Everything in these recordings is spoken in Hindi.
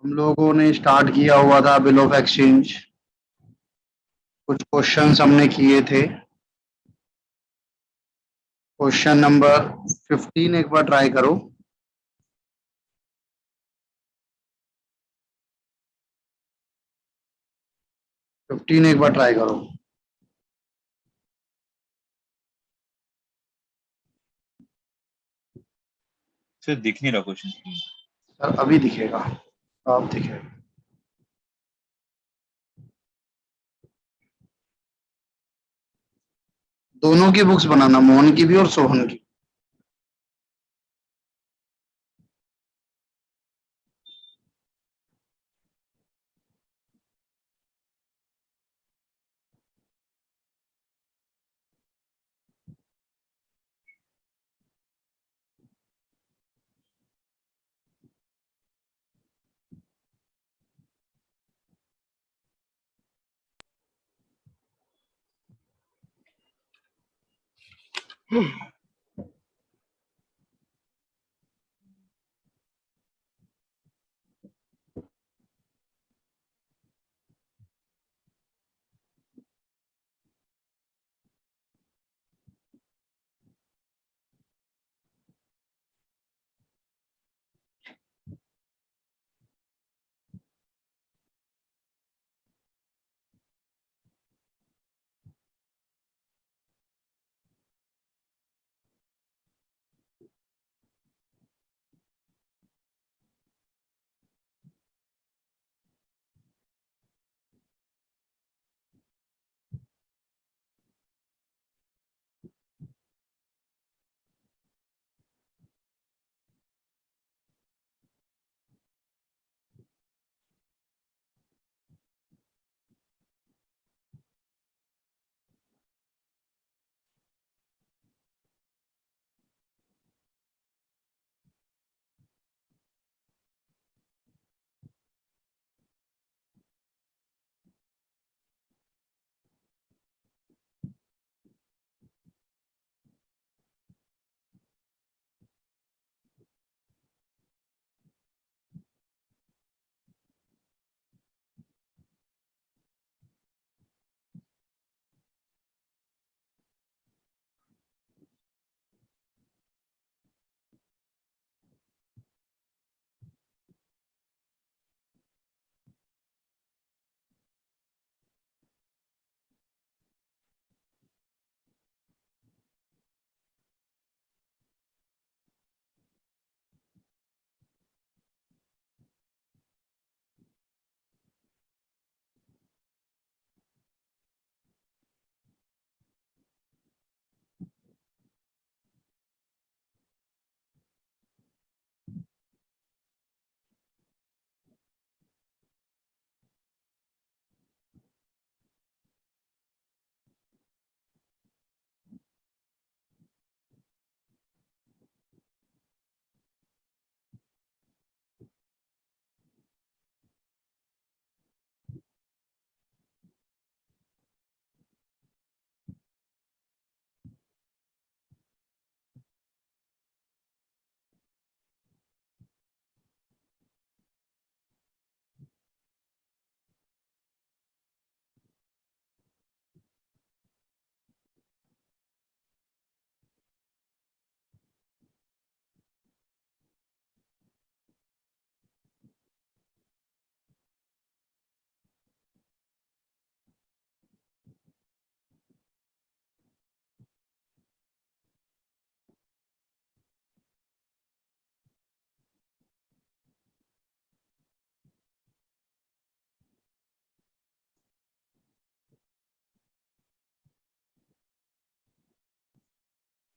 हम लोगों ने स्टार्ट किया हुआ था बिल ऑफ एक्सचेंज। कुछ क्वेश्चंस हमने किए थे। क्वेश्चन नंबर 15 एक बार ट्राई करो। 15 एक बार ट्राई करो। सर दिख नहीं रहा क्वेश्चन। सर अभी दिखेगा। अब दिखेगा। दोनों की बुक्स बनाना, मोहन की भी और सोहन की।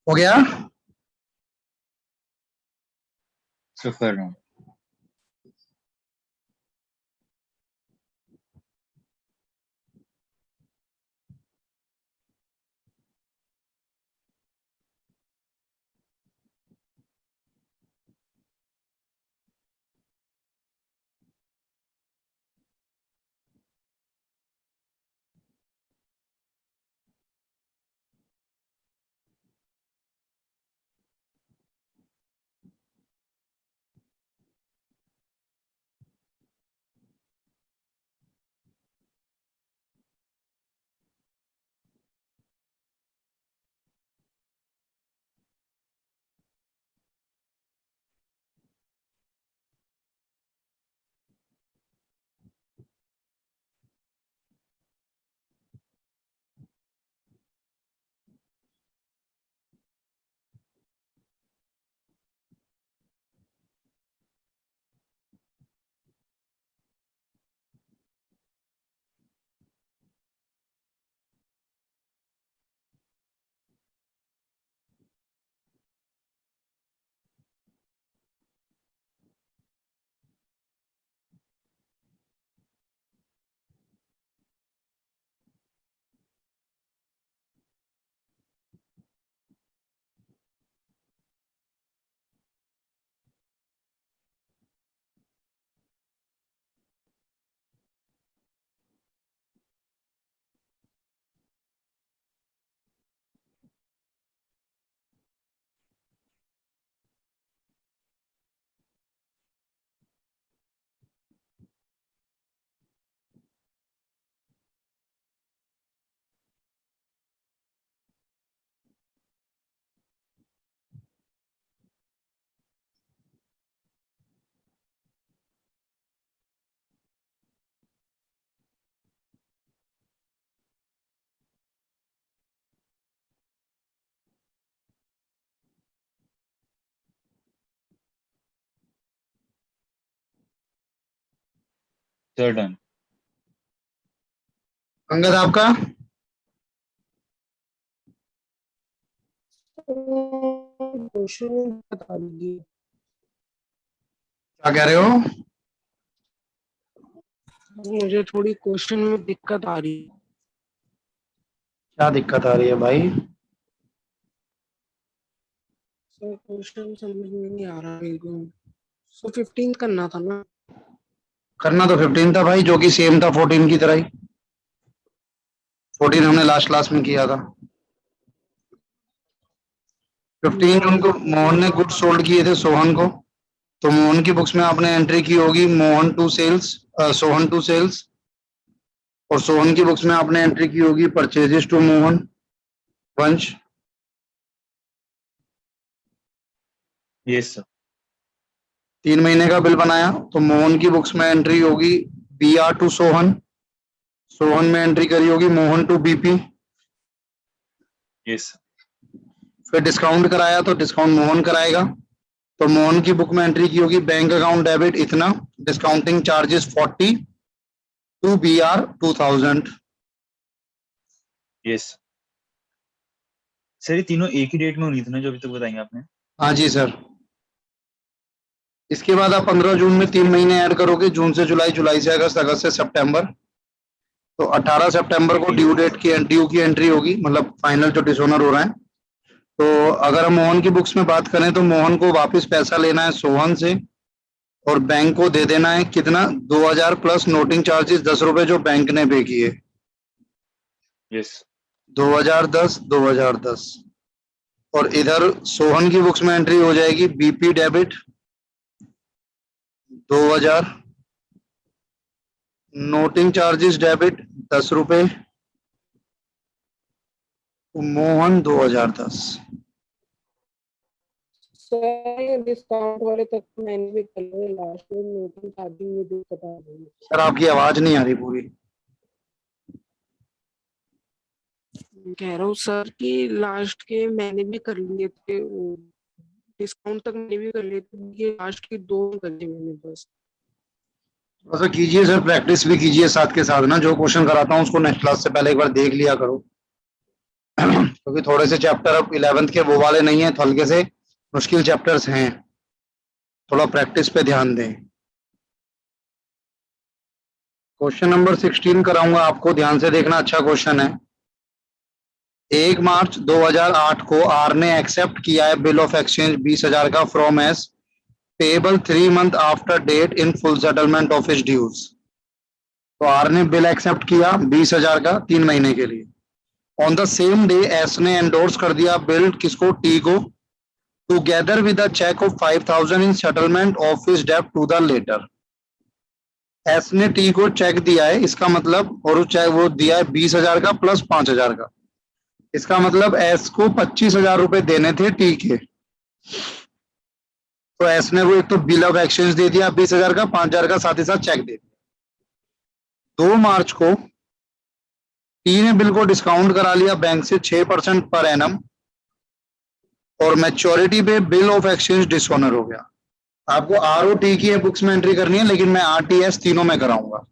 हो गया। सर कर रहा हूँ। Sir done. अंगद आपका? क्वेश्चन बता दीजिए। क्या कह रहे हो? मुझे थोड़ी क्वेश्चन में दिक्कत आ रही है। क्या दिक्कत आ रही है भाई? सर क्वेश्चन समझ में नहीं आ रहा मेरे को। सो 15 करना था ना। करना तो 15 था भाई, जो कि सेम था 14 की तरह ही। 14 हमने लास्ट क्लास में किया था। 15 जून को मोहन ने गुड्स सोल्ड किए थे सोहन को, तो मोहन की बुक्स में आपने एंट्री की होगी Mohan to sales, Sohan to sales. और सोहन की बुक्स में आपने एंट्री की होगी परचेजेस टू मोहन वंश। Yes sir. 3 महीने का बिल बनाया तो मोहन की बुक्स में एंट्री होगी B R to Sohan. Sohan में एंट्री करी होगी Mohan to BP. Yes sir. फिर डिस्काउंट कराया तो डिस्काउंट मोहन कराएगा, तो मोहन की बुक में एंट्री की होगी बैंक अकाउंट डेबिट इतना, discounting charges 40 to B R 2000। Yes sir, ये तीनों एक ही डेट में होनी थी ना जो अभी तक बताएंगे आपने? हाँ जी सर। इसके बाद आप 15 जून में 3 महीने ऐड करोगे, जून से जुलाई, जुलाई से अगस्त, अगस्त से सितंबर। तो 18 सितंबर को ड्यू की एंट्री होगी, मतलब फाइनल जो डिसोनर हो रहा है। तो अगर हम मोहन की बुक्स में बात करें तो मोहन को वापस पैसा लेना है सोहन से, और बैंक को दे देना है कितना, 2000 प्लस नोटिंग चार्जेस 10 रुपए जो बैंक ने पे किए। यस 2010 2010। और इधर सोहन की बुक्स में एंट्री हो जाएगी BP debit 2000, noting charges debit 10 रुपए, मोहन 2010। सर डिस्काउंट वाले तक मैंने भी कर लिया, लास्ट में नोटिंग चार्जिंग में दिक्कत आ रही है। सर आपकी आवाज नहीं आ रही पूरी। कह रहा हूँ सर कि लास्ट के मैंने भी कर लिए थे, डिस्काउंट तक मैंने भी कर लिए थे, ये लास्ट के 2 कर लिए मैंने बस। ऐसा कीजिए सर, प्रैक्टिस भी कीजिए साथ के साथ ना, जो क्वेश्चन कराता हूँ उसको नेक्स्ट क्लास से पहले एक बार देख लिया करो। क्योंकि थोड़े से चैप्टर अब 11th के वो वाले नहीं है, हल्के से मुश्किल चैप्टर्स हैं, थोड़ा प्रैक्टिस पे ध्यान दें। क्वेश्चन नंबर 16 कराऊंगा आपको, ध्यान से देखना, अच्छा क्वेश्चन है। 1 मार्च 2008 को आर ने एक्सेप्ट किया है बिल ऑफ एक्सचेंज 20,000 का from S payable 3 month after date in full settlement of his dues. तो आर ने बिल एक्सेप्ट किया 20,000 का 3 महीने के लिए। On the same day S ने एंडोर्स कर दिया बिल किसको, टी को, together with a cheque of 5,000 in settlement of his डेब्ट टू द लेटर। एस ने टी को चेक दिया है, इसका मतलब, और वो दिया है 20,000 का प्लस 5,000 का। इसका मतलब एस को 25,000 रुपए देने थे टी के। तो एस ने वो एक तो बिल ऑफ एक्सचेंज दे दिया 20,000 का, 5,000 का साथ ही साथ चेक दे दिया। 2 मार्च को टी ने बिल को डिस्काउंट करा लिया बैंक से 6% पर एनम, और मैच्योरिटी पे बिल ऑफ एक्सचेंज डिसऑनर हो गया। आपको आर ओ टी की बुक्स में एंट्री करनी है, लेकिन मैं आर टी एस तीनों में कराऊंगा।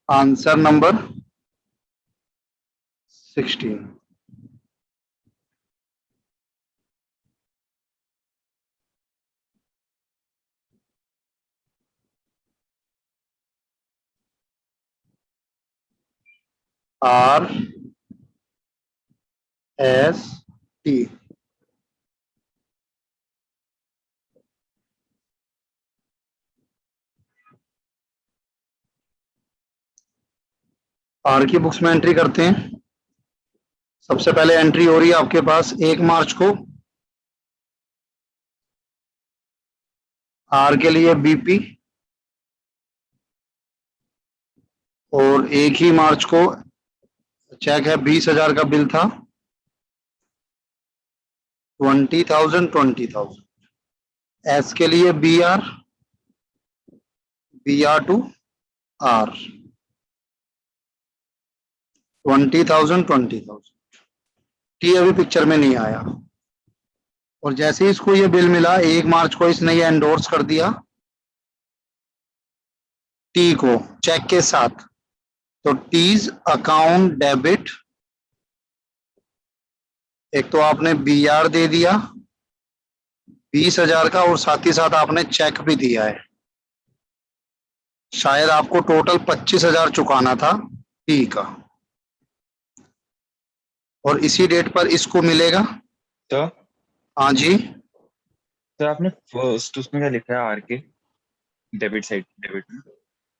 Answer number 16। R S T. R की बुक्स में एंट्री करते हैं। सबसे पहले एंट्री हो रही है आपके पास 1 मार्च को, आर के लिए बीपी, और 1 ही मार्च को चेक है 20,000 का बिल था, 20,000 एस के लिए B R to R 20,000। T अभी पिक्चर में नहीं आया। और जैसे ही इसको ये बिल मिला 1 मार्च को इसने ये एंडोर्स कर दिया टी को चेक के साथ। तो टीज अकाउंट डेबिट, एक तो आपने बीआर दे दिया 20,000 का और साथ ही साथ आपने चेक भी दिया है। शायद आपको टोटल 25,000 चुकाना था टी का, और इसी डेट पर इसको मिलेगा। सर हाँ जी, सर आपने फर्स्ट उसमें क्या लिखा है आर के डेबिट साइड डेबिट में?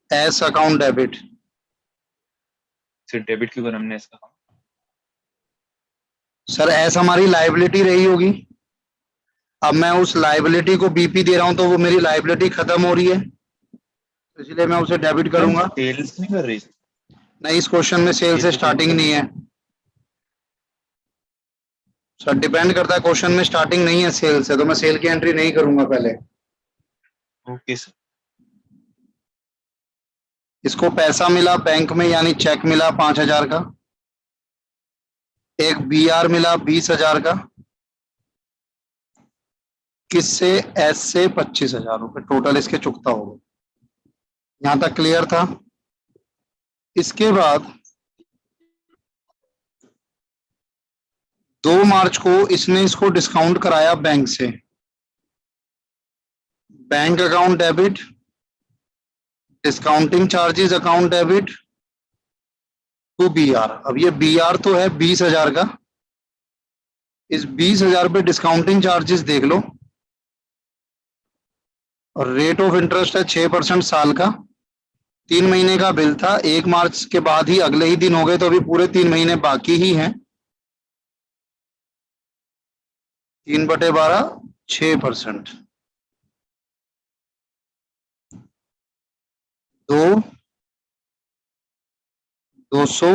S account debit. सिर्फ डेबिट क्यों करा हमने इसका? सर एस हमारी लाइबिलिटी रही होगी, अब मैं उस लाइबिलिटी को बीपी दे रहा हूं तो वो मेरी लाइबिलिटी खत्म हो रही है, इसलिए मैं उसे डेबिट करूंगा। सेल्स नहीं कर रही? नहीं, इस क्वेश्चन में सेल से स्टार्टिंग नहीं है सर, डिपेंड करता है, क्वेश्चन में स्टार्टिंग नहीं है सेल से, तो मैं सेल की एंट्री नहीं करूंगा पहले। Okay sir. इसको पैसा मिला बैंक में यानी चेक मिला 5,000 का, एक बीआर मिला 20,000 का, किससे? एस से 25,000 रुपए टोटल इसके चुकता होगा। यहां तक क्लियर था? इसके बाद 2 मार्च को इसने इसको डिस्काउंट कराया बैंक से, bank account debit, discounting charges account debit to BR. अब ये बीआर तो है 20,000 का, इस 20,000 पे डिस्काउंटिंग चार्जेस देख लो, और रेट ऑफ इंटरेस्ट है 6% साल का। 3 महीने का बिल था, 1 मार्च के बाद ही अगले ही दिन हो गए, तो अभी पूरे 3 महीने बाकी ही हैं। 3/12 6%, 200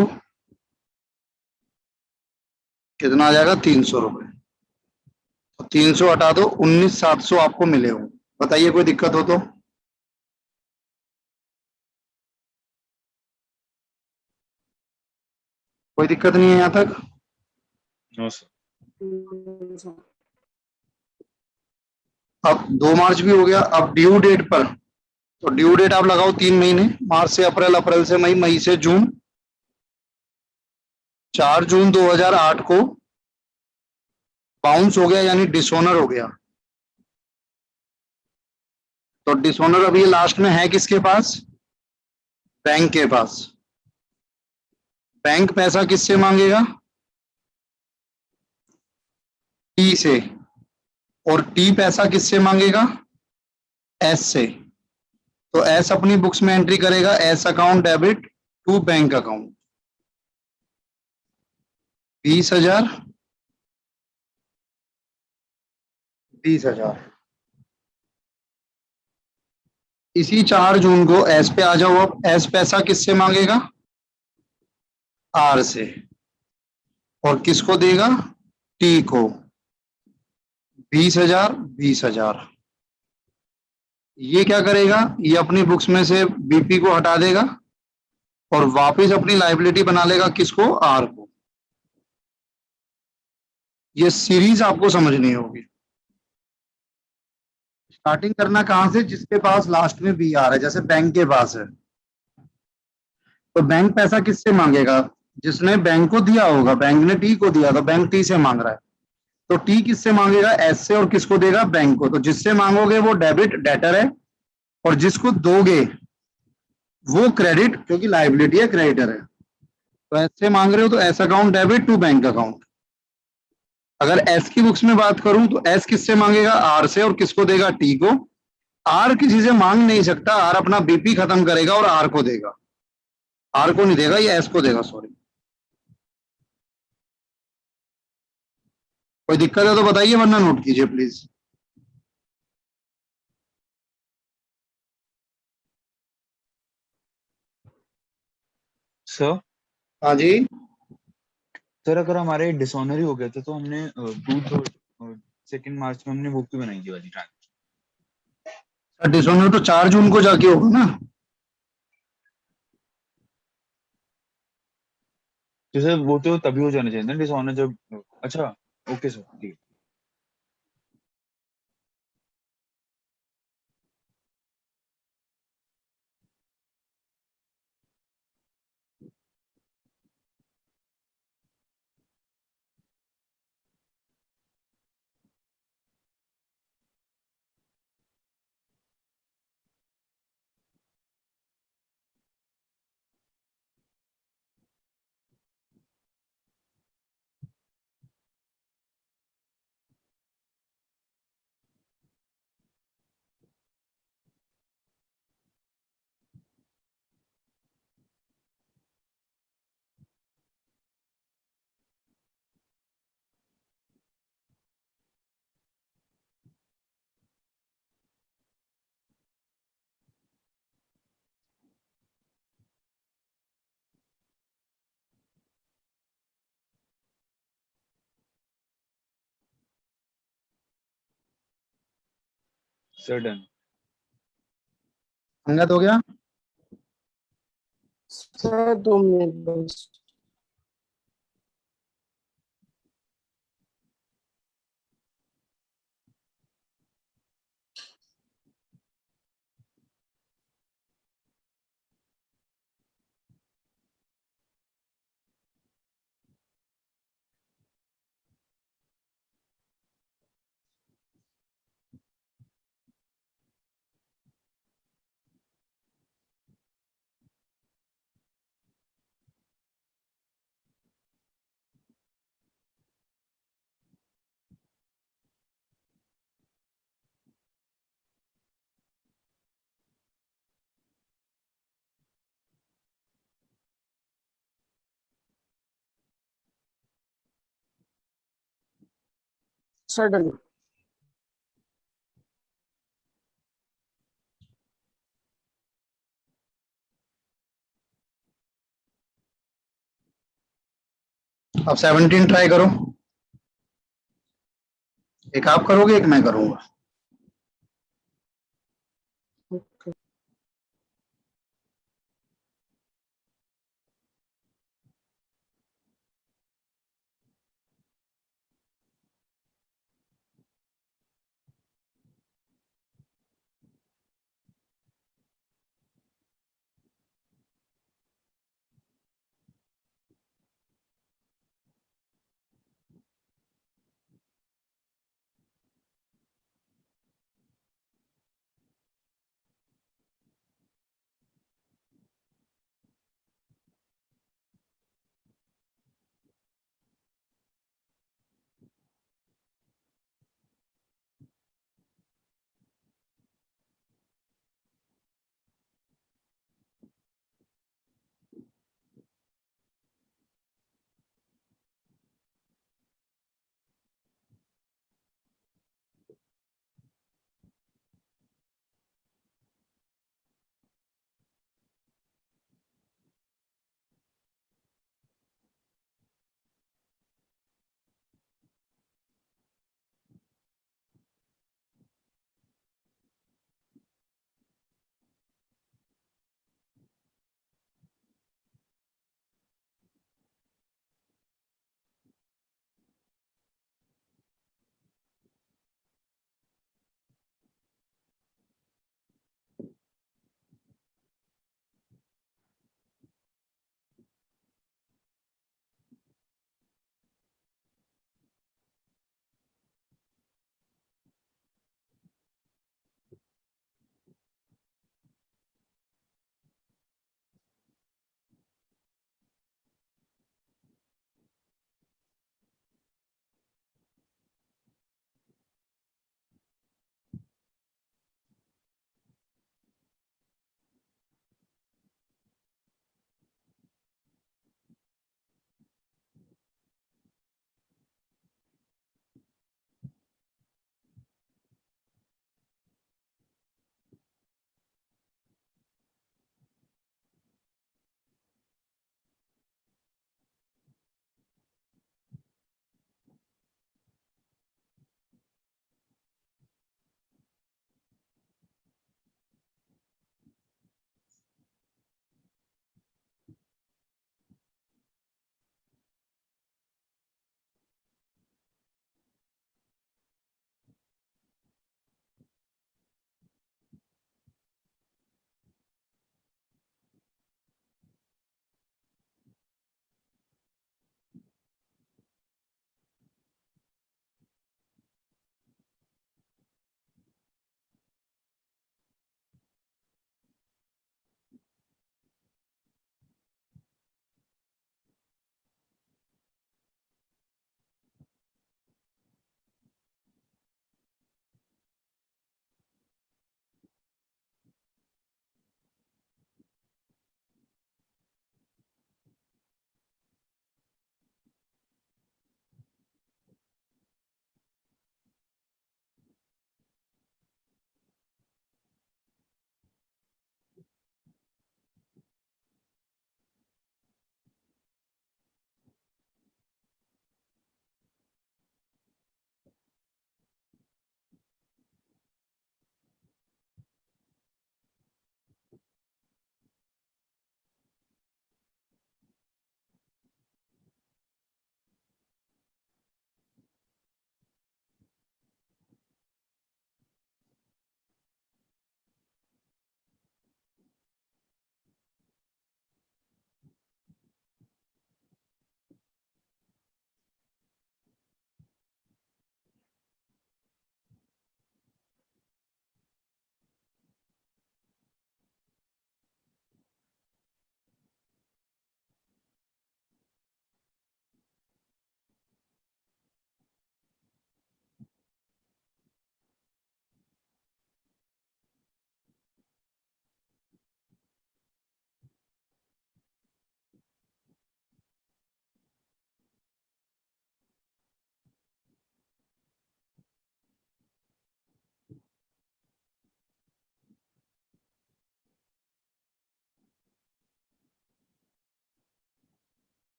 कितना आ जाएगा? 300 रुपए। तो 300 हटा दो, 19,700 आपको मिले हो। बताइए कोई दिक्कत हो तो? कोई दिक्कत नहीं है यहां तक? No sir. अब 2 मार्च भी हो गया। अब ड्यू डेट पर, तो ड्यू डेट आप लगाओ 3 महीने, मार्च से अप्रैल, अप्रैल से मई, मई से जून। 4 जून 2008 को बाउंस हो गया यानी डिसऑनर हो गया। तो डिसऑनर अभी लास्ट में है किसके पास? बैंक के पास। बैंक पैसा किससे मांगेगा? टी से। और टी पैसा किससे मांगेगा? एस से। तो एस अपनी बुक्स में एंट्री करेगा S account debit to bank account 20,000 20,000। इसी 4 जून को एस पे आ जाओ। अब एस पैसा किससे मांगेगा? आर से। और किसको देगा? टी को 20,000 20,000। ये क्या करेगा? ये अपनी बुक्स में से बीपी को हटा देगा और वापस अपनी लाइबिलिटी बना लेगा किसको? आर को। ये सीरीज आपको समझनी होगी। स्टार्टिंग करना कहां से? जिसके पास लास्ट में बी आर है, जैसे बैंक के पास है, तो बैंक पैसा किससे मांगेगा? जिसने बैंक को दिया होगा, बैंक ने टी को दिया तो बैंक टी से मांग रहा है, तो टी किससे मांगेगा? एस से। और किसको देगा? बैंक को। तो जिससे मांगोगे वो डेबिट डेटर है, और जिसको दोगे वो क्रेडिट, क्योंकि लाइबिलिटी है, क्रेडिटर है। तो एस से मांग रहे हो तो S account debit to bank account. अगर एस की बुक्स में बात करूं तो एस किससे मांगेगा? आर से। और किसको देगा? टी को। आर किसी से मांग नहीं सकता, आर अपना बीपी खत्म करेगा और आर को देगा। आर को नहीं देगा, ये एस को देगा, सॉरी। कोई दिक्कत है तो बताइए, वरना नोट कीजिए प्लीज। सर हाँ जी, सर अगर हमारे डिसऑनर ही हो गया था तो हमने 2 मार्च में हमने वो क्यों बनाई थी वाली ट्रांजेक्शन? डिसऑनर तो 4 जून को जाके होगा ना। तो सर वो तो तभी हो जाना चाहिए ना डिसऑनर जब अच्छा, ओके सर, ठीक है। Sir done. अंगद हो गया? सर 2 मिनट बस। Sir done. अब 17 ट्राई करो। एक आप करोगे, एक मैं करूंगा। ओके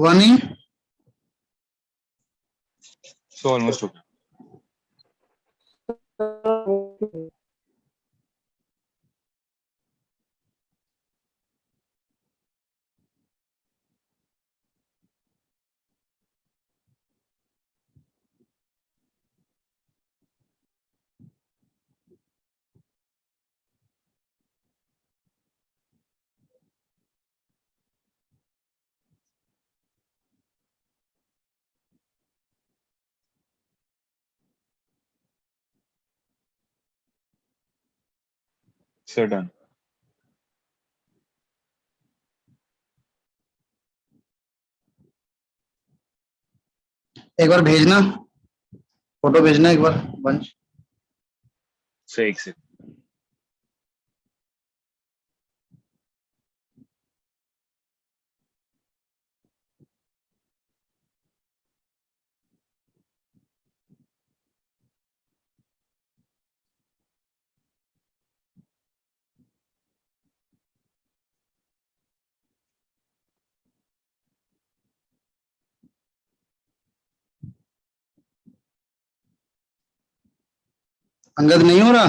वन ही सो ऑलमोस्ट हो गया। Sir done. एक बार भेजना, फोटो भेजना एक बार वंश। सर एक से अंगद नहीं हो रहा?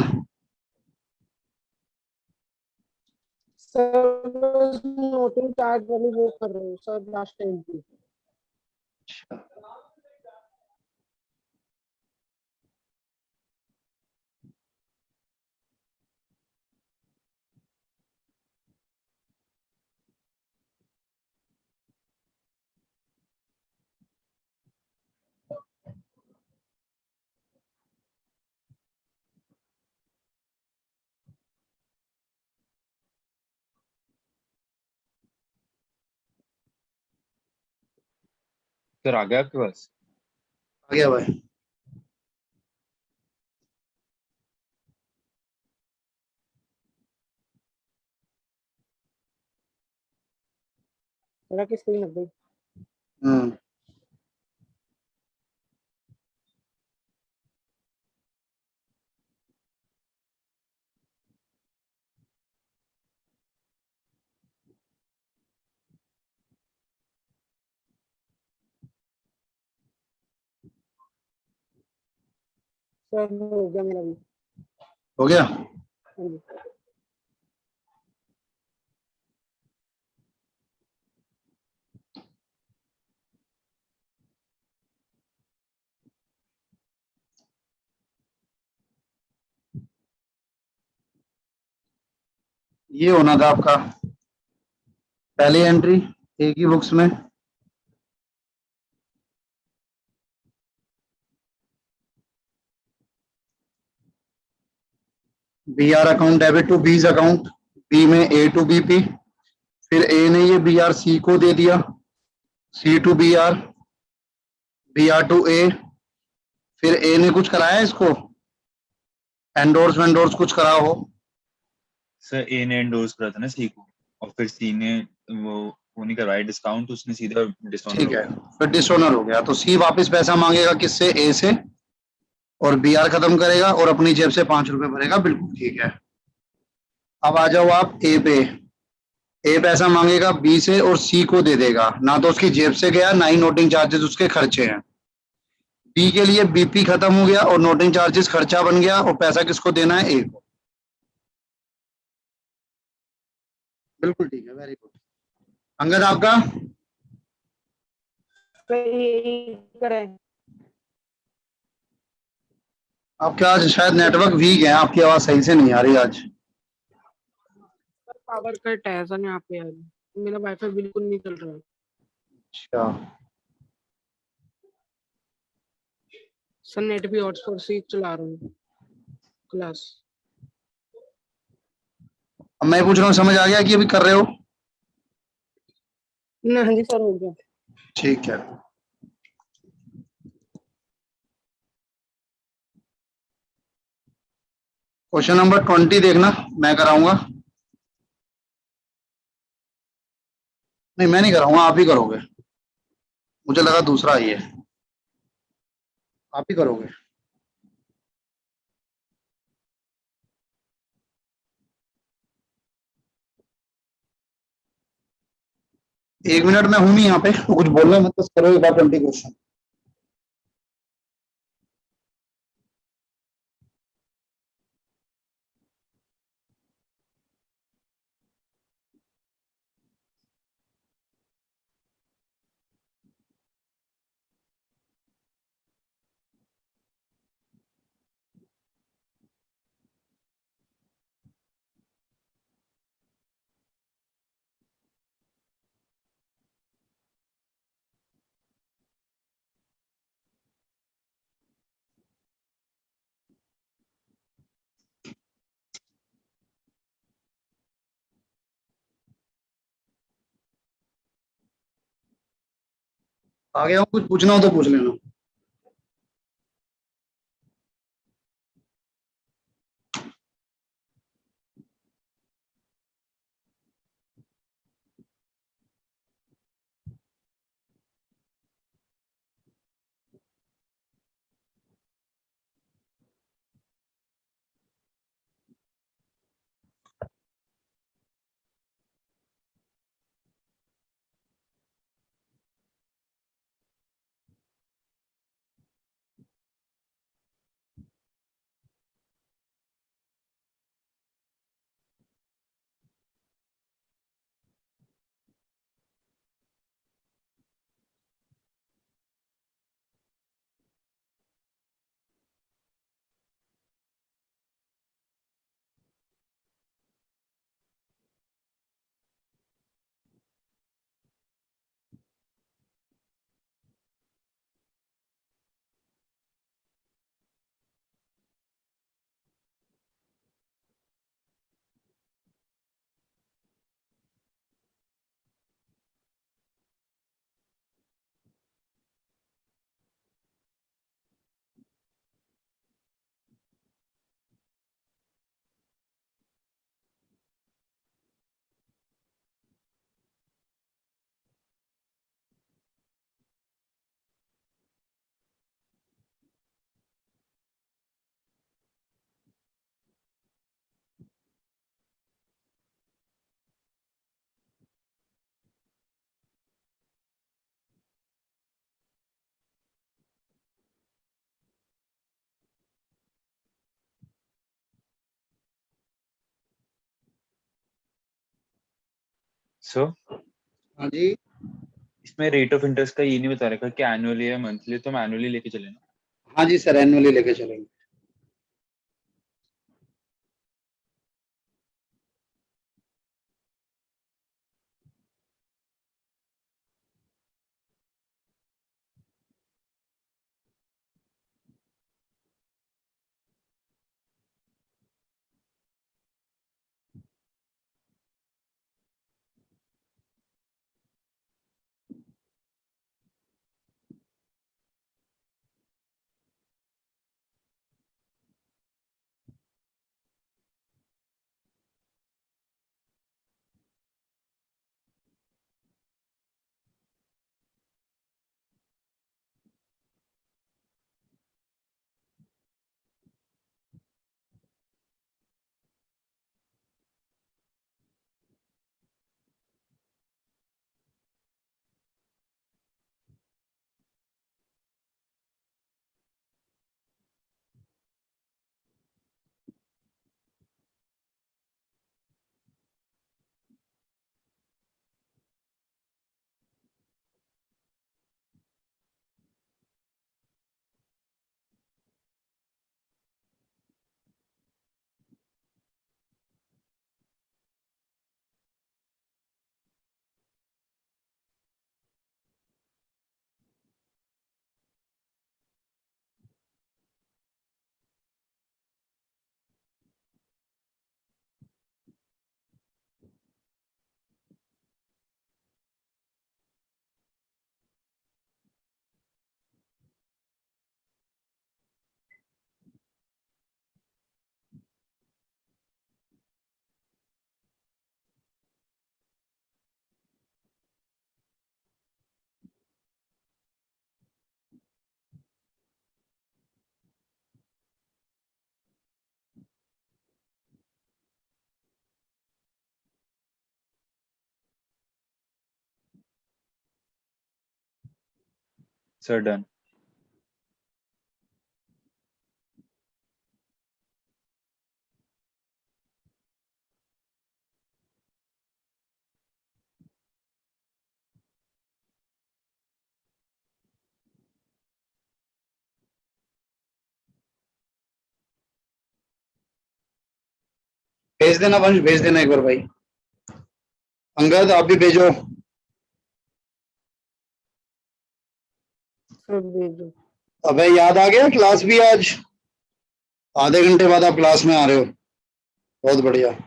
सर बस नोटिंग चार्ज वाली वो कर रहे हो सर, लास्ट टाइम की। सर आ गया आपके पास? आ गया भाई। मेरा किस स्क्रीन लग गई? हम्म। सर हो गया मेरा भी। हो गया। हाँ जी। ये होना था आपका पहली एंट्री एक ही बुक्स में। B R account debit to B's account, B में ए टू बी पी, फिर ए ने ये बी आर सी को दे दिया, सी टू बी आर टू ए, फिर ए ने कुछ कराया इसको, एंडोर्स वेंडोर्स कुछ करा हो। सर ए ने एंडोर्स करा था ना सी को, और फिर सी ने वो नहीं करवाया डिस्काउंट, उसने सीधा डिसऑनर ठीक हो है, गया। फिर डिसऑनर हो गया तो सी वापस पैसा मांगेगा किससे? ए से, और बी आर खत्म करेगा और अपनी जेब से 5 रुपए भरेगा। बिल्कुल ठीक है। अब आ जाओ आप ए पे। ए पैसा मांगेगा बी से और सी को दे देगा, ना तो उसकी जेब से गया ना ही नोटिंग चार्जेस उसके खर्चे हैं। बी के लिए बीपी खत्म हो गया और नोटिंग चार्जेस खर्चा बन गया, और पैसा किसको देना है? ए को। बिल्कुल ठीक है, वेरी गुड। अंगद आपका? सर यही करें। आपके आज शायद नेटवर्क वीक है, आपकी आवाज सही से नहीं आ रही आज। पावर कट है सर यहाँ पे आज, मेरा वाईफाई बिल्कुल नहीं चल रहा है। अच्छा। सर नेट भी हॉटस्पॉट से ही चला रहा हूँ क्लास। अब मैं पूछ रहा हूँ, समझ आ गया कि अभी कर रहे हो? ना हाँ जी सर, हो गया। ठीक है। क्वेश्चन नंबर 20 देखना, मैं कराऊंगा। नहीं, मैं नहीं कराऊंगा, आप ही करोगे। मुझे लगा दूसरा ही है, आप ही करोगे। एक मिनट में हूं नहीं यहाँ पे, तो कुछ बोलना मत, बस करो एक बार 20 क्वेश्चन। आगे आओ, कुछ पूछना हो तो पूछ लेना। सो हाँ जी। इसमें रेट ऑफ इंटरेस्ट का ये नहीं बता रखा कि एनुअली या मंथली, तो हम एनुअली लेके चले ना। हाँ जी सर, एनुअली लेके चलेंगे। Sir done. भेज देना वंश, भेज देना एक बार भाई। अंगद आप भी भेजो। सर भेजो। अबे याद आ गया, क्लास भी आज आधे घंटे बाद आप क्लास में आ रहे हो, बहुत बढ़िया।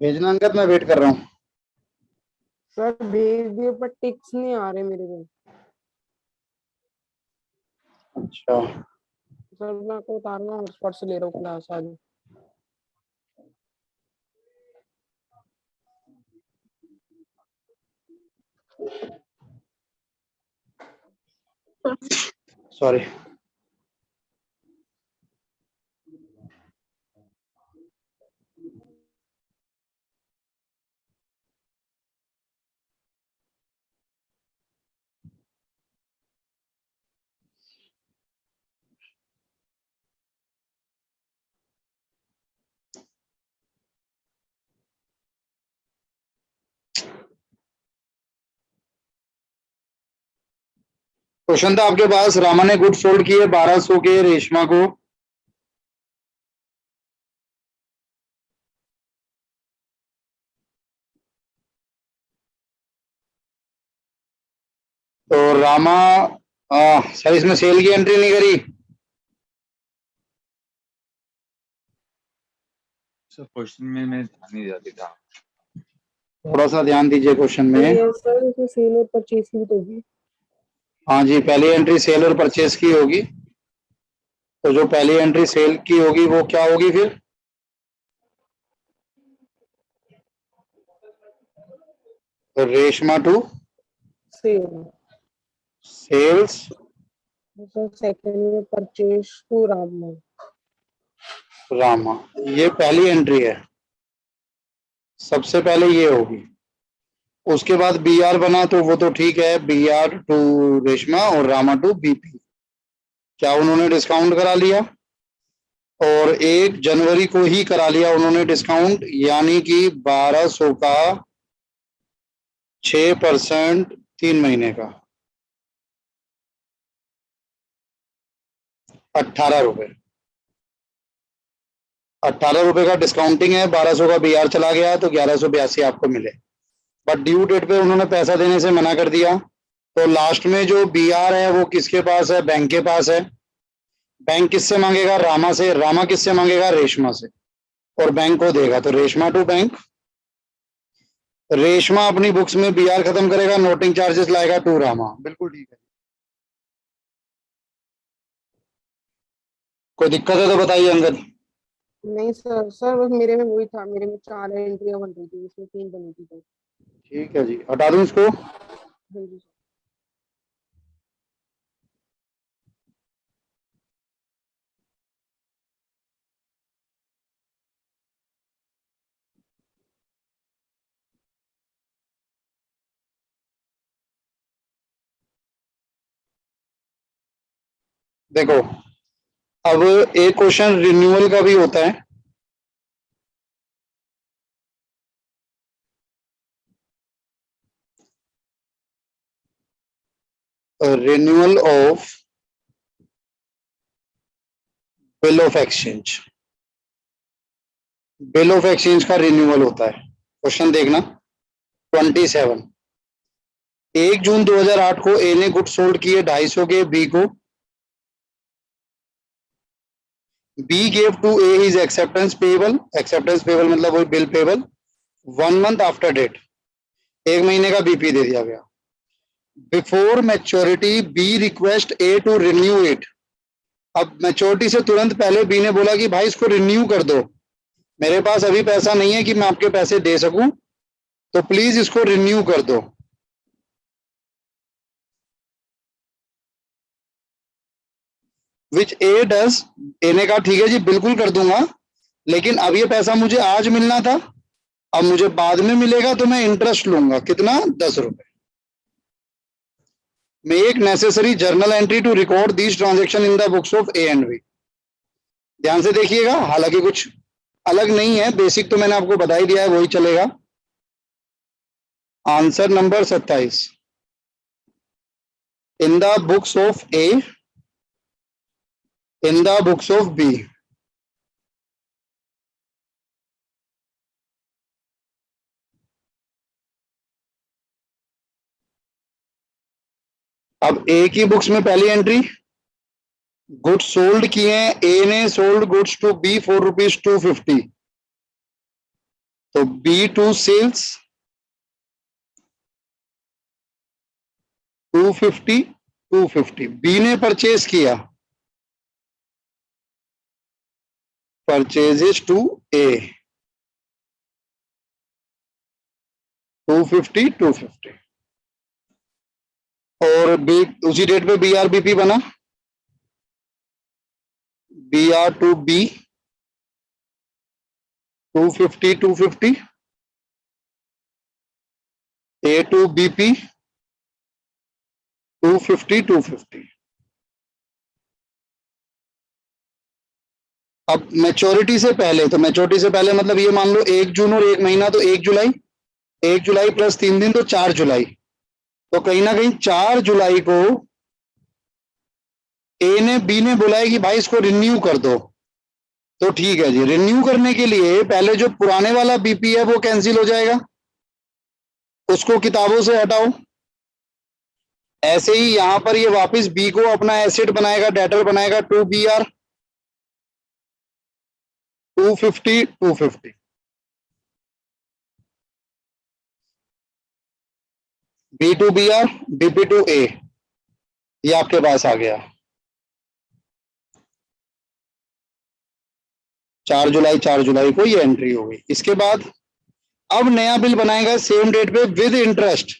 भेजना अंगद, मैं वेट कर रहा हूँ। सर भेज दिए पर टिक्स नहीं आ रहे मेरे में। अच्छा सर मैं आपको बता रहा हूँ, हॉटस्पॉट से ले रहा हूँ क्लास आज। सॉरी। क्वेश्चन था आपके पास, रामा ने गुड सोल्ड किए 1200 के रेशमा को, तो रामा सर इसमें सेल की एंट्री नहीं करी। सर क्वेश्चन में मैं ध्यान नहीं जाती था। थोड़ा सा ध्यान दीजिए क्वेश्चन में। यस सर, इसमें सेल और परचेज की भी तो होगी। हाँ जी, पहली एंट्री सेल और परचेज की होगी, तो जो पहली एंट्री सेल की होगी वो क्या होगी फिर? तो Reshma to sale. Sales sir second में परचेज टू राम। रामा, ये पहली एंट्री है, सबसे पहले ये होगी। उसके बाद बी आर बना तो वो तो ठीक है, बी आर टू रेशमा और रामा टू बीपी। क्या उन्होंने डिस्काउंट करा लिया? और 1 जनवरी को ही करा लिया उन्होंने डिस्काउंट, यानी कि 1200 का 6% 3 महीने का 18 रुपए। 18 रुपए का डिस्काउंटिंग है, 1200 का बी आर चला गया तो 1182 आपको मिले। बट ड्यू डेट पे उन्होंने पैसा देने से मना कर दिया, तो लास्ट में जो बी आर है वो किसके पास है? बैंक के पास है। बैंक किससे मांगेगा? रामा से। रामा किससे मांगेगा? रेशमा से। और बैंक को देगा, तो रेशमा टू बैंक। रेशमा अपनी बुक्स में बी आर खत्म करेगा, नोटिंग चार्जेस लाएगा टू रामा। बिल्कुल ठीक है। कोई दिक्कत है तो बताइए अंगद। नहीं सर, सर बस मेरे में वही था, मेरे में 4 एंट्रियां बन रही थी, इसमें 3 बनी थी तो। ठीक है जी, हटा दूं इसको? हाँ जी। देखो, अब एक क्वेश्चन रिन्यूअल का भी होता है। Renewal of bill of exchange. Bill of exchange का रिन्यूअल होता है। क्वेश्चन देखना 27। 1 जून 2008 को ए ने गुड सोल्ड किए 250 के बी को. B gave to A his acceptance payable. Acceptance payable मतलब वही bill payable 1 month after date. 1 महीने का बीपी दे दिया गया. Before maturity B request A to renew it. अब मैच्योरिटी से तुरंत पहले बी ने बोला कि भाई इसको रिन्यू कर दो, मेरे पास अभी पैसा नहीं है कि मैं आपके पैसे दे सकूं, तो प्लीज इसको रिन्यू कर दो. विच ए डज. ए ने कहा ठीक है जी बिल्कुल कर दूंगा, लेकिन अब ये पैसा मुझे आज मिलना था, अब मुझे बाद में मिलेगा तो मैं इंटरेस्ट लूंगा. कितना? 10 रुपए. Make necessary journal entry to record this transaction in the books of A and B. ध्यान से देखिएगा, हालांकि कुछ अलग नहीं है, बेसिक तो मैंने आपको बता ही दिया है, वही चलेगा. Answer number 27. In the books of A, in the books of B. अब ए की बुक्स में पहली एंट्री, गुड्स सोल्ड किए हैं, ए ने सोल्ड गुड्स टू बी ₹4.250. तो बी टू सेल्स 250. बी ने परचेज किया, परचेजेस टू ए 250. और बी उसी डेट पे BRBP बना, BR to B 250. A to BP 250. अब मैच्योरिटी से पहले, तो मैच्योरिटी से पहले मतलब ये मान लो 1 जून और 1 महीना, तो 1 जुलाई, 1 जुलाई प्लस 3 दिन तो 4 जुलाई. तो कहीं ना कहीं 4 जुलाई को ए ने बी ने बोला है कि भाई इसको रिन्यू कर दो. तो ठीक है जी, रिन्यू करने के लिए पहले जो पुराने वाला बीपी है वो कैंसिल हो जाएगा, उसको किताबों से हटाओ. ऐसे ही यहां पर ये वापस बी को अपना एसेट बनाएगा, डेटर बनाएगा, 2BR 250. B to BR, BP to A, ये आपके पास आ गया. 4 जुलाई को ये एंट्री हो गई. इसके बाद अब नया बिल बनाएगा सेम डेट पे विद इंटरेस्ट.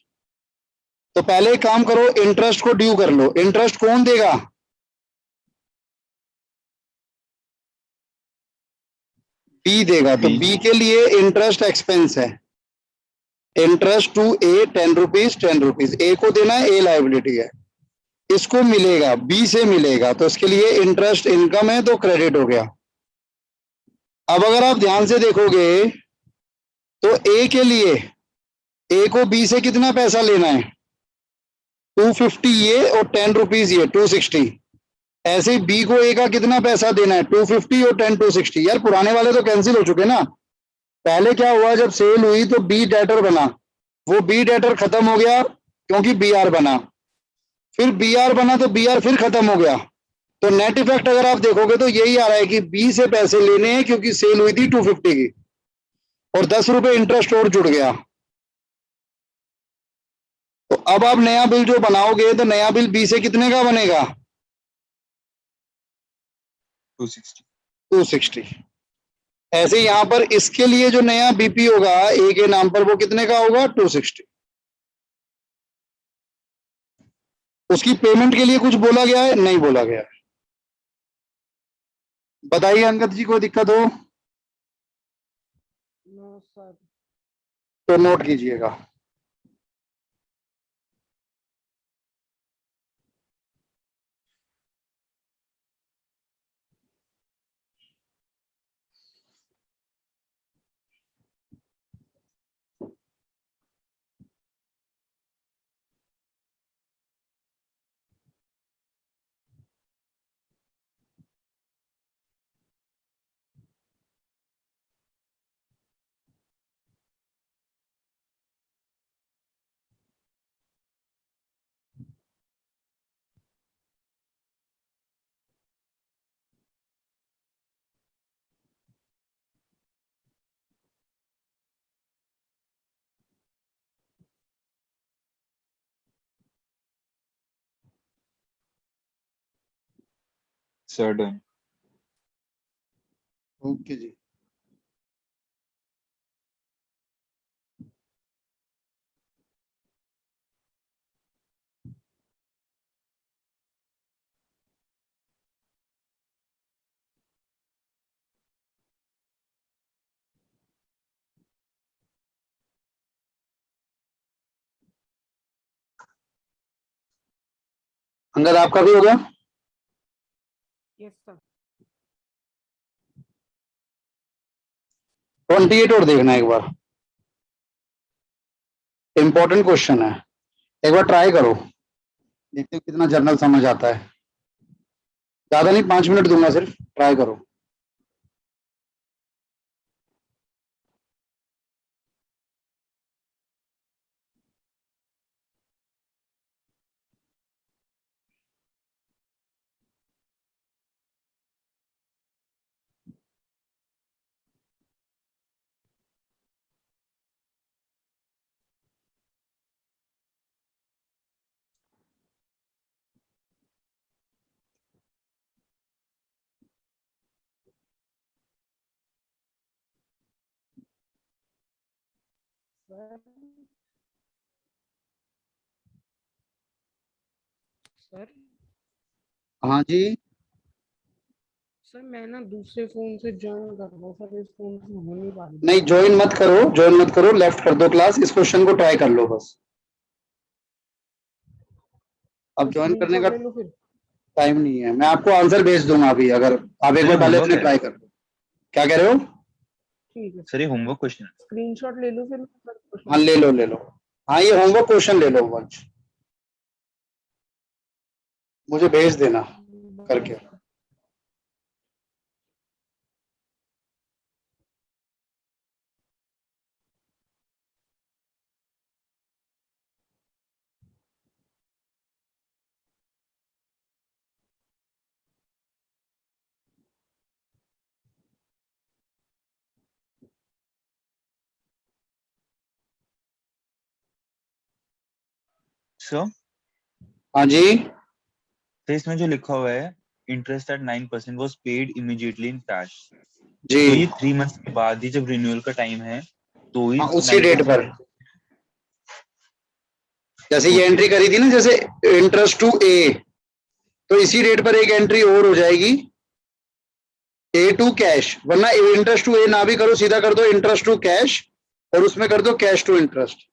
तो पहले एक काम करो, इंटरेस्ट को ड्यू कर लो. इंटरेस्ट कौन देगा? बी देगा. तो बी बी के लिए इंटरेस्ट एक्सपेंस है. इंटरेस्ट टू ए ₹10. ए को देना है, ए लाइबिलिटी है, इसको मिलेगा, बी से मिलेगा, तो इसके लिए इंटरेस्ट इनकम है तो क्रेडिट हो गया. अब अगर आप ध्यान से देखोगे तो ए के लिए, ए को बी से कितना पैसा लेना है? 250 ये और ₹10 ये 260. ऐसे ही बी को ए का कितना पैसा देना है? 250 और 10 260. यार पुराने वाले तो कैंसिल हो चुके ना. पहले क्या हुआ, जब सेल हुई तो बी डेटर बना, वो बी डेटर खत्म हो गया क्योंकि BR बना, फिर BR बना तो BR फिर खत्म हो गया. तो नेट इफेक्ट अगर आप देखोगे तो यही आ रहा है कि बी से पैसे लेने हैं क्योंकि सेल हुई थी 250 की, और ₹10 इंटरेस्ट और जुड़ गया. तो अब आप नया बिल जो बनाओगे तो नया बिल बी से कितने का बनेगा? 260. 260. ऐसे यहां पर इसके लिए जो नया बीपी होगा ए के नाम पर, वो कितने का होगा? 260. उसकी पेमेंट के लिए कुछ बोला गया है? नहीं बोला गया है. बताइए अंगद जी, कोई दिक्कत हो नो सर. तो नोट कीजिएगा. Sir done. ओके जी। अंगद आपका भी हो गया? Yes sir. 28 और देखना एक बार, इंपॉर्टेंट क्वेश्चन है, एक बार ट्राई करो, देखते हो कितना जर्नल समझ आता है। ज्यादा नहीं, 5 मिनट दूंगा सिर्फ, ट्राई करो। सर सर हाँ जी। सर मैं ना दूसरे फोन से ज्वाइन कर रहा हूँ सर, इस फोन से हो नहीं पा रही नहीं, बात। ज्वाइन मत करो, ज्वाइन मत करो, लेफ्ट कर दो क्लास, इस क्वेश्चन को ट्राई कर लो बस। अब तो ज्वाइन करने का स्क्रीनशॉट ले लो फिर। टाइम नहीं है, मैं आपको आंसर भेज दूंगा अभी, अगर आप एक सर ये बार पहले होमवर्क अपने है। ट्राई कर लो। क्या कह रहे हो? ठीक है सर सर, ये होमवर्क क्वेश्चन है। स्क्रीनशॉट ले लो फिर सर हाँ क्वेश्चन। ले लो ले लो। हाँ ये होमवर्क क्वेश्चन ले लो वंश, मुझे भेज देना करके। सर हाँ जी। तो इसमें जो लिखा हुआ है interest at 9% was paid immediately in cash, जी। तो ये 3 मंथ्स के बाद ही जब रिन्यूअल का टाइम है तो ही हाँ उसी डेट पर, 9%। जैसे ये ओके। एंट्री करी थी ना, जैसे इंटरेस्ट टू ए, तो इसी डेट पर एक एंट्री और हो जाएगी, ए टू कैश, वरना इंटरेस्ट टू ए ना भी करो, सीधा कर दो इंटरेस्ट टू कैश, और उसमें कर दो cash to interest.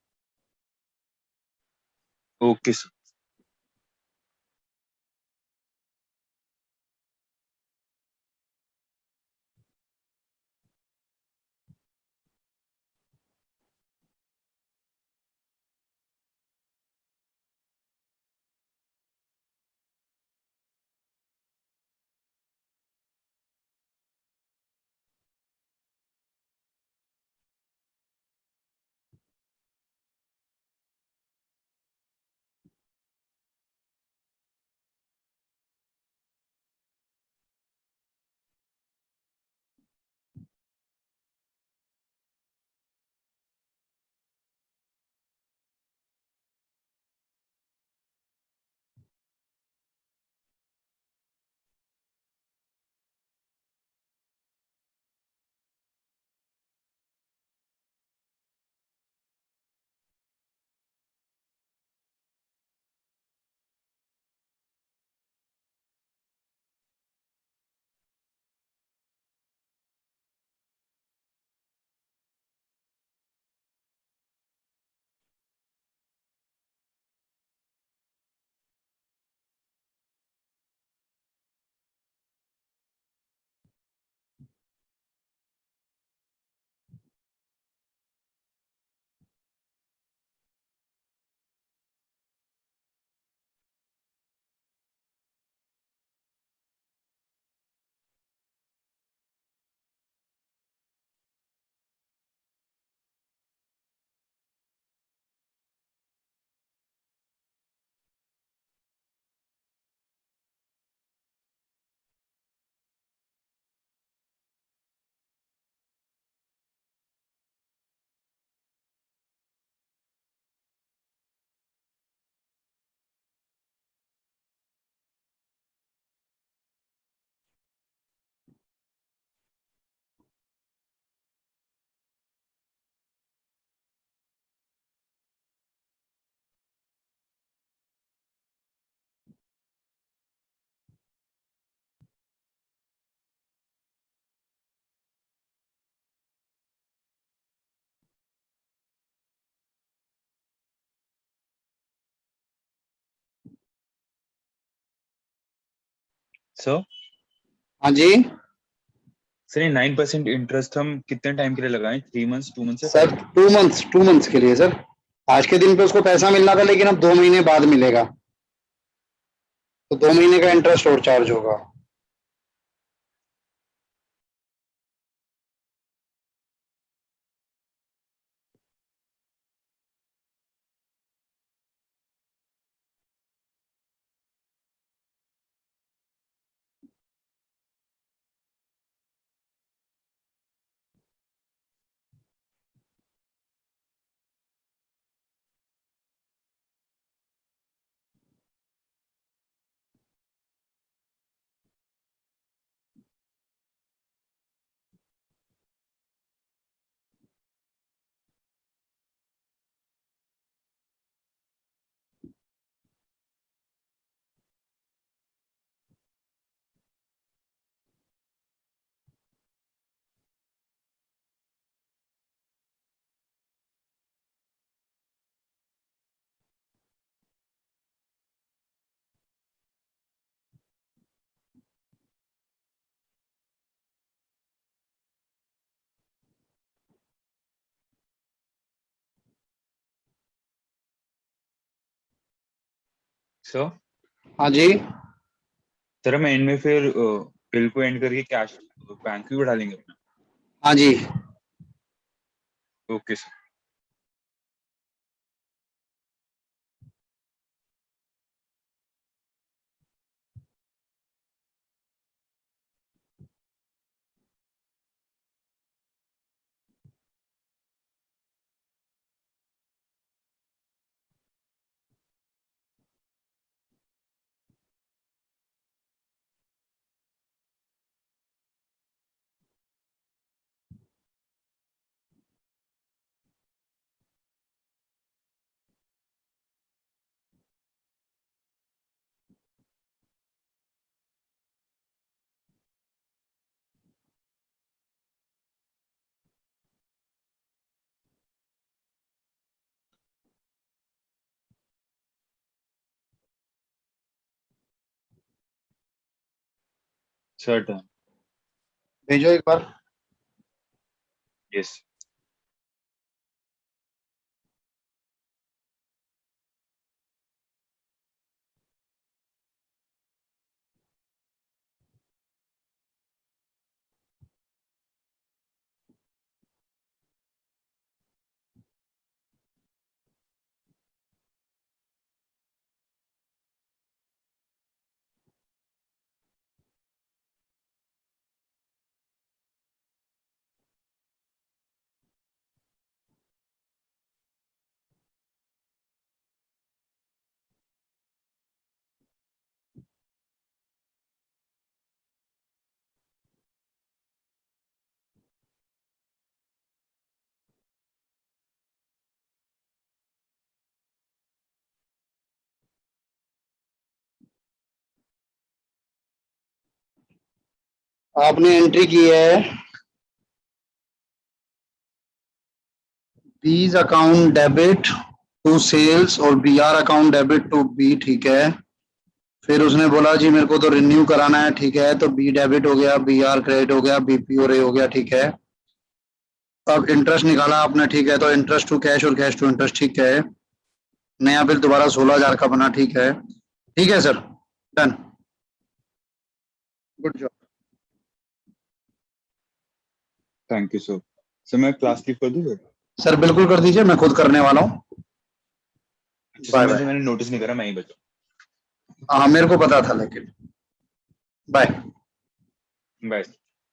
Okay sir. Sir हाँ जी सर ये 9% इंटरेस्ट हम कितने टाइम के लिए लगाएं? 3 मंथ्स, 2 मंथ्स या सर, 2 मंथ्स के लिए सर। आज के दिन पे उसको पैसा मिलना था, लेकिन अब 2 महीने बाद मिलेगा, तो 2 महीने का इंटरेस्ट और चार्ज होगा। सर हाँ जी सर हम एंड में फिर बिल को एंड करके कैश बैंक भी बढ़ा लेंगे अपना। हाँ जी। Okay sir. Sir done. भेजो एक बार। यस। आपने एंट्री की है B's account debit to sales और BR account debit to B, ठीक है। फिर उसने बोला जी मेरे को तो रिन्यू कराना है, ठीक है, तो बी डेबिट हो गया, बी आर क्रेडिट हो गया, बीपी और ए हो गया, ठीक है। अब इंटरेस्ट निकाला आपने, ठीक है, तो इंटरेस्ट टू कैश और कैश टू इंटरेस्ट, ठीक है। नया बिल दोबारा 16,000 का बना, ठीक है। ठीक है sir, done, good job. Thank you sir. Sir मैं क्लास लीव कर दूं सर? सर बिल्कुल कर दीजिए, मैं खुद करने वाला हूँ। अच्छा सर बाय मैंने बाय। मैंने नोटिस नहीं करा, मैं ही बचा। हाँ मेरे को पता था, लेकिन बाय। बाय।